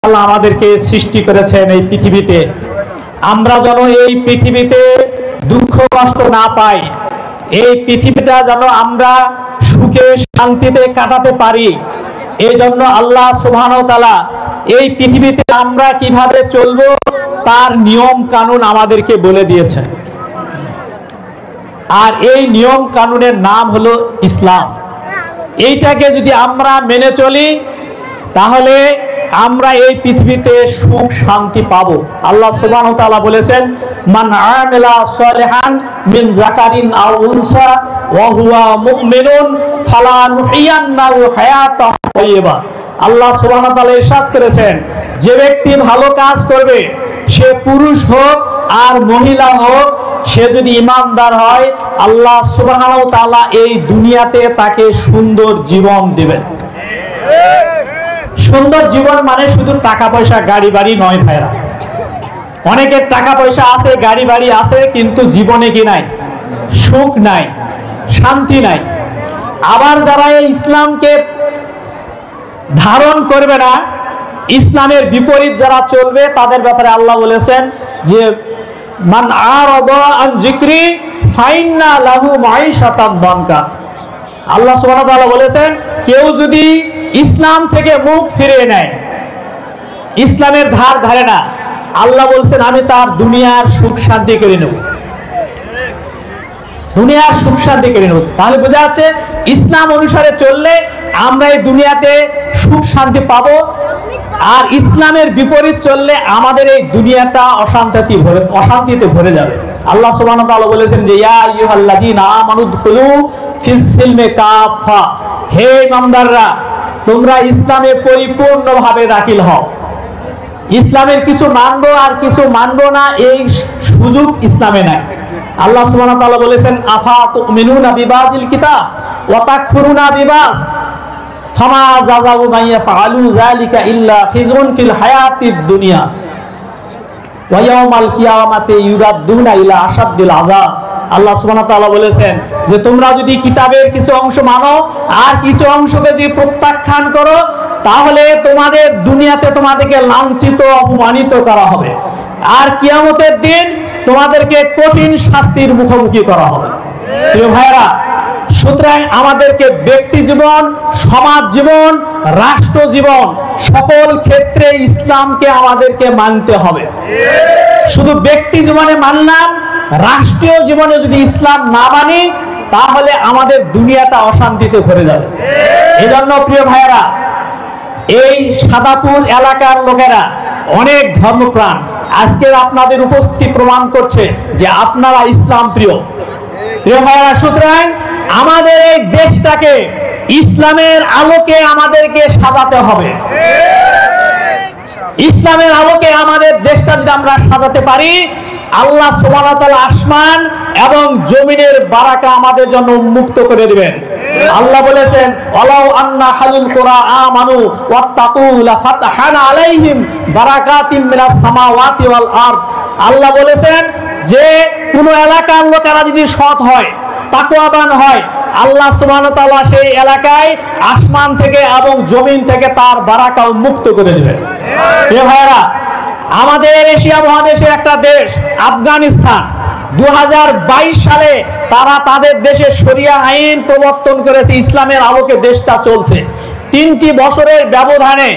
আল্লাহ আমাদেরকে সৃষ্টি করেছেন এই পৃথিবীতে, আমরা যেন এই পৃথিবীতে দুঃখ কষ্ট না পাই, এই পৃথিবীটা যেন আমরা সুখে শান্তিতে কাটাতে পারি। এই জন্য আল্লাহ সুবহানাহু ওয়া তাআলা এই পৃথিবীতে আমরা কিভাবে চলবো তার নিয়ম কানুন আমাদেরকে বলে দিয়েছেন। আর এই নিয়ম কানুনের নাম হলো ইসলাম। এইটাকে যদি আমরা মেনে চলি তাহলে আমরা এই পৃথিবীতে সুখ শান্তি পাবো। আল্লাহ সুবহানাহু ওয়া তাআলা বলেছেন, মান আমিলা সলিহান মিন যাকারিন আও উনসা ওয়া হুয়া মুমিনুন ফালানুহিয়ান্নাহু হায়াতান তাইয়্যিবা। আল্লাহ সুবহানাহু ওয়া তাআলা ইরশাদ করেছেন, যে ব্যক্তি ভালো কাজ করবে, সে পুরুষ হোক আর মহিলা হোক, সে যদি ঈমানদার হয়, আল্লাহ সুবহানাহু ওয়া তাআলা এই দুনিয়াতে তাকে সুন্দর জীবন দিবেন। সুন্দর জীবন মানে শুধু টাকা পয়সা গাড়ি বাড়ি নয় ভাইরা। অনেকের টাকা পয়সা আছে, গাড়ি বাড়ি আছে, কিন্তু জীবনে কি নাই? সুখ নাই, শান্তি নাই। আবার যারা এই ইসলামকে ধারণ করবে না, ইসলামের বিপরীত যারা চলবে, তাদের ব্যাপারে আল্লাহ বলেছেন যে মান আরাদা আন যিকরি ফাইন্না লাহু মাঈশাতান দানকা। আল্লাহ সুবহানাহু ওয়া তাআলা বলেছেন, কেউ যদি ইসলাম থেকে মুখ ফিরিয়ে নেয়, ইসলামের ধার ধারে না, আল্লাহ বলছেন আমি তার দুনিয়ার সুখ শান্তি কেড়ে নেব, দুনিয়ার সুখ শান্তি কেড়ে নেব। তাহলে বোঝা যাচ্ছে ইসলাম অনুসারে চললে আমরা এই দুনিয়াতে সুখ শান্তি পাবো, আর ইসলামের বিপরীত চললে আমাদের এই দুনিয়াটা অশান্তিতে ভরে যাবে। আল্লাহ সুবহানাহু ওয়া তাআলা বলেছেন যে ইয়া আইয়ুহাল্লাযীনা আমানু দুখুলু ফিস সিলমি কাফা, হে ইমানদাররা, তোমরা ইসলামে পরিপূর্ণভাবে দাখিল হও। ইসলামের কিছু মানবো আর কিছু মানবো না, এই সুযোগ ইসলামে নাই। আল্লাহ সুবহানাহু ওয়া তাআলা বলেছেন, আফা তুমিনুনা বিবাযিল কিতাব ওয়া তাকফুরুনা বিবায ফামা জাযাউ মান ইয়াফআলু যালিকা ইল্লা খিজুন ফিল হায়াতিদ দুনিয়া ওয়া ইয়াউমাল কিয়ামাতি ইউরাদ্দুনা ইলা আশাদ্দিল আযাব। আল্লাহ সুবহানাহু ওয়া তাআলা বলেছেন যে তোমরা যদি কিতাবের কিছু অংশ মানো আর কিছু অংশকে যদি প্রত্যাখ্যান করো, তাহলে তোমাদের দুনিয়াতে তোমাদেরকে লাঞ্ছিত অপমানিত করা হবে, আর কিয়ামতের দিন তোমাদেরকে কঠিন শাস্তির মুখোমুখি করা হবে। প্রিয় ভাইরা, সুতরাং আমাদেরকে ব্যক্তি জীবন, সমাজ জীবন, রাষ্ট্র জীবন, সকল ক্ষেত্রে ইসলামকে আমাদেরকে মানতে হবে। শুধু ব্যক্তি জীবনে মানলাম, রাষ্ট্রীয় জীবনে যদি ইসলাম না মানি, তাহলে আমাদের দুনিয়াটা অশান্তিতে ভরে যাবে। এজন্য প্রিয় ভাইয়েরা, এই সাদাপুর এলাকার লোকেরা অনেক ধর্মপ্রাণ। আজকে আপনাদের উপস্থিতি প্রমাণ করছে যে আপনারা ইসলাম প্রিয়। প্রিয় ভাইয়েরা, সুতরাং আমাদের এই দেশটাকে ইসলামের আলোকে আমাদেরকে সাজাতে হবে। ইসলামের আলোকে আমাদের দেশটা যদি আমরা সাজাতে পারি, আল্লাহ সুবহানাহু ওয়া তাআলা আসমান এবং জমিনের বারাকা আমাদের জন্য উন্মুক্ত করে দিবেন। আল্লাহ বলেছেন, ওয়ালাউ আন্না হালুল কুরা আমানু ওয়াত্তাকু লাফাতাহনা আলাইহিম বারাকাতিম মিনাস সামাওয়াতি ওয়াল আরদ। আল্লাহ বলেছেন যে কোন এলাকার লোকেরা যদি সৎ হয়, তাকওয়াবান হয়, আল্লাহ সুবহানাহু ওয়া তাআলা সেই এলাকায় আসমান থেকে এবং জমিন থেকে তার বারাকা উন্মুক্ত করে দিবেন। প্রিয় ভাইরা, আমাদের এশিয়া মহাদেশের একটা দেশ আফগানিস্তান 2022 সালে তারা তাদের দেশে শরিয়া আইন প্রবর্তন করেছে, ইসলামের আলোকে দেশটা চলছে। 3টি বছরের ব্যবধানে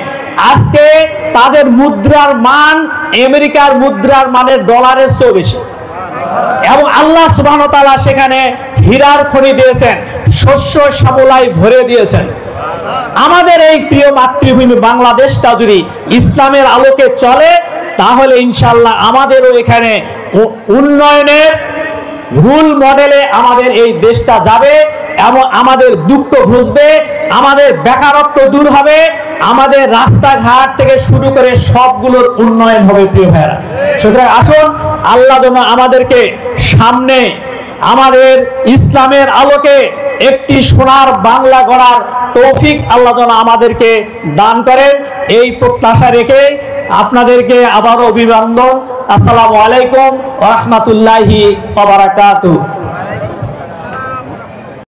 আজকে তাদের মুদ্রার মান আমেরিকার মুদ্রার মানের ডলারের চেয়ে বেশি, এবং আল্লাহ সুবহানাহু ওয়া তাআলা সেখানে হীরার খনি দিয়েছেন, শস্য শ্যামলায় ভরে দিয়েছেন। আমাদের এই প্রিয় মাতৃভূমি বাংলাদেশটা যদি ইসলামের আলোকে চলে, তাহলে ইনশাআল্লাহ আমাদেরও এখানে উন্নয়নের রুল মডেলে আমাদের এই দেশটা যাবে, এবং আমাদের দুঃখ ঘুচবে, আমাদের বেকারত্ব দূর হবে, আমাদের রাস্তাঘাট থেকে শুরু করে সবগুলোর উন্নয়ন হবে। প্রিয় ভাইরা, সুতরাং আসুন আল্লাহ যেন আমাদেরকে সামনে আমাদের ইসলামের আলোকে একটি সোনার বাংলা গড়ার তৌফিক আল্লাহ যেন আমাদেরকে দান করেন, এই প্রত্যাশা রেখে আপনাদেরকে আবারও অভিনন্দন। আসসালামু আলাইকুম ওয়া রাহমাতুল্লাহি ওয়া বারাকাতুহু।